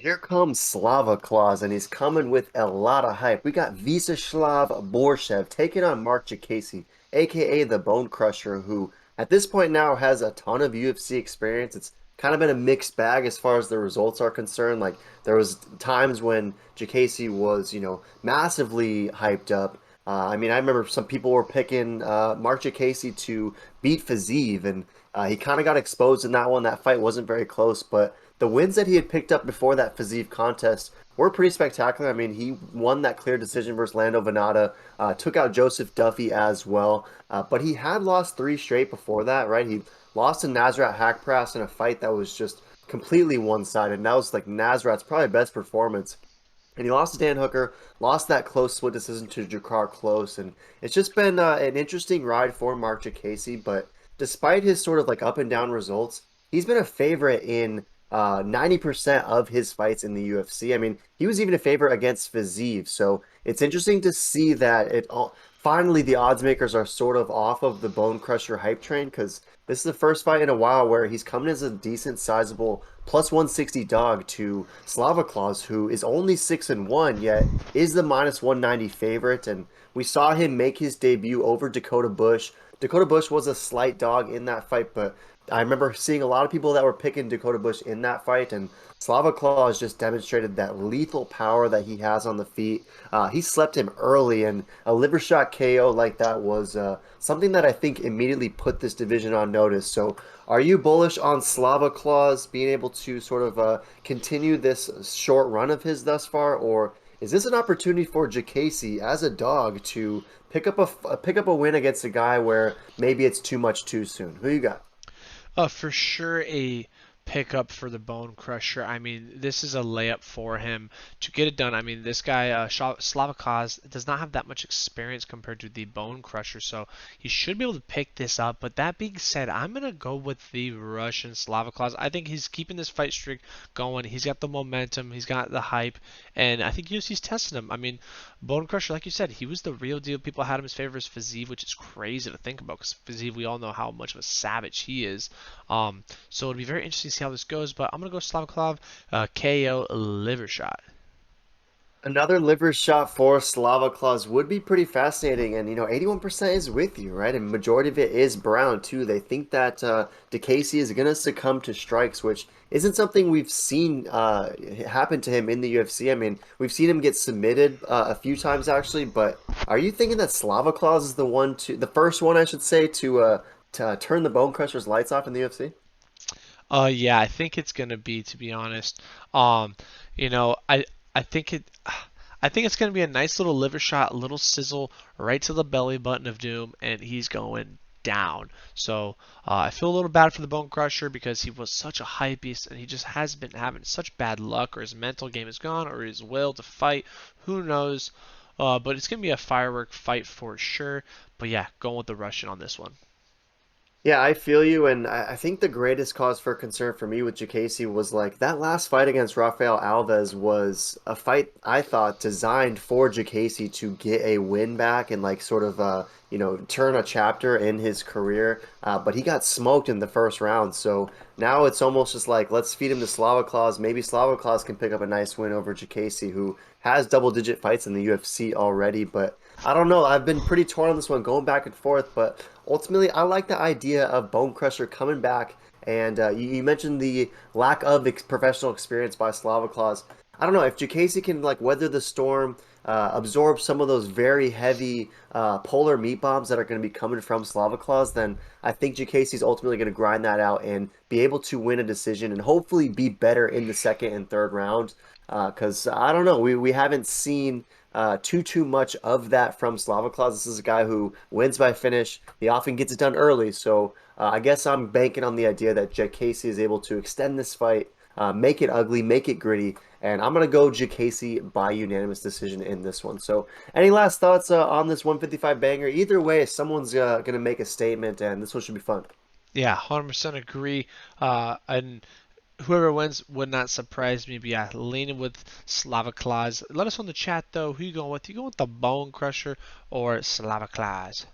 Here comes Slava Claus, and he's coming with a lot of hype. We got Viacheslav Borschev taking on Marc Diakiese, aka the Bone Crusher, who at this point now has a ton of UFC experience. It's kind of been a mixed bag as far as the results are concerned. Like there was times when Diakiese was, massively hyped up. I remember some people were picking Marc Diakiese to beat Fiziev, and he kind of got exposed in that one. That fight wasn't very close, but the wins that he had picked up before that Fiziev contest were pretty spectacular. I mean, he won that clear decision versus Lando Venata, took out Joseph Duffy as well, but he had lost three straight before that, right? He lost to Nasrat Haqparast in a fight that was just completely one-sided, and that was like Nasrat's probably best performance. And he lost to Dan Hooker, lost that close split decision to Jakar Close, and it's just been an interesting ride for Marc Diakiese. But despite his sort of like up and down results, he's been a favorite in 90% of his fights in the UFC. I mean, he was even a favorite against Fiziev, so it's interesting to see that it all finally the odds makers are sort of off of the Bone Crusher hype train because this is the first fight in a while where he's coming as a decent, sizable plus 160 dog to Slava Claus, who is only 6-1, yet is the minus 190 favorite. And we saw him make his debut over Dakota Bush. Dakota Bush was a slight dog in that fight, but I remember seeing a lot of people that were picking Dakota Bush in that fight, and Slava Claus just demonstrated that lethal power that he has on the feet. He slept him early, and a liver shot KO like that was something that I think immediately put this division on notice. So, are you bullish on Slava Claus being able to sort of continue this short run of his thus far, or is this an opportunity for Diakiese as a dog to pick up a win against a guy where maybe it's too much too soon? Who you got? For sure a pickup for the Bone Crusher. I mean, this is a layup for him to get it done. I mean, this guy, Slavakaz, does not have that much experience compared to the Bone Crusher, so he should be able to pick this up. But that being said, I'm going to go with the Russian Slavakaz. I think he's keeping this fight streak going. He's got the momentum, he's got the hype, and I think UFC's testing him. I mean, Bone Crusher, like you said, he was the real deal. People had him as favorite as Fiziev, which is crazy to think about because Fiziev, we all know how much of a savage he is. So it'll be very interesting to see how this goes, but I'm going to go Slavklov KO liver shot. Another liver shot for Slava Claus would be pretty fascinating, and 81% is with you, right? And majority of it is Brown too. They think that Diakiese is going to succumb to strikes, which isn't something we've seen happen to him in the UFC. I mean, we've seen him get submitted a few times actually, but are you thinking that Slava Claus is the first one, I should say, to turn the Bone Crusher's lights off in the UFC? Yeah, I think it's gonna be, to be honest. Um, you know, I I think it I think it's gonna be a nice little liver shot, a little sizzle right to the belly button of Doom, and he's going down. So I feel a little bad for the Bone Crusher because he was such a hype beast, and he just has been having such bad luck, or his mental game is gone, or his will to fight. Who knows? But it's gonna be a firework fight for sure. But yeah, going with the Russian on this one. Yeah, I feel you, and I think the greatest cause for concern for me with Jacasey was like that last fight against Rafael Alves was a fight I thought designed for Jacasey to get a win back and like sort of turn a chapter in his career. But he got smoked in the first round, so now it's almost just like let's feed him to Slava Claus. Maybe Slava Claus can pick up a nice win over Jacasey, who has double-digit fights in the UFC already, but. I don't know. I've been pretty torn on this one, going back and forth, but ultimately, I like the idea of Bone Crusher coming back. And you mentioned the lack of professional experience by Slava Claus. I don't know if Jacasey can like weather the storm, absorb some of those very heavy polar meat bombs that are going to be coming from Slava Claus. Then I think Jacasey's ultimately going to grind that out and be able to win a decision and hopefully be better in the second and third round. Because I don't know, we haven't seen too much of that from Slava Claus. This is a guy who wins by finish. He often gets it done early, so I guess I'm banking on the idea that Jack Casey is able to extend this fight, make it ugly, make it gritty, and I'm gonna go Jack Casey by unanimous decision in this one. So, any last thoughts on this 155 banger? Either way, someone's gonna make a statement, and this one should be fun. Yeah, 100% agree. And whoever wins would not surprise me. But yeah, leaning with Slava Claus. Let us know in the chat though. Who you going with? You going with the Bone Crusher or Slava Claus?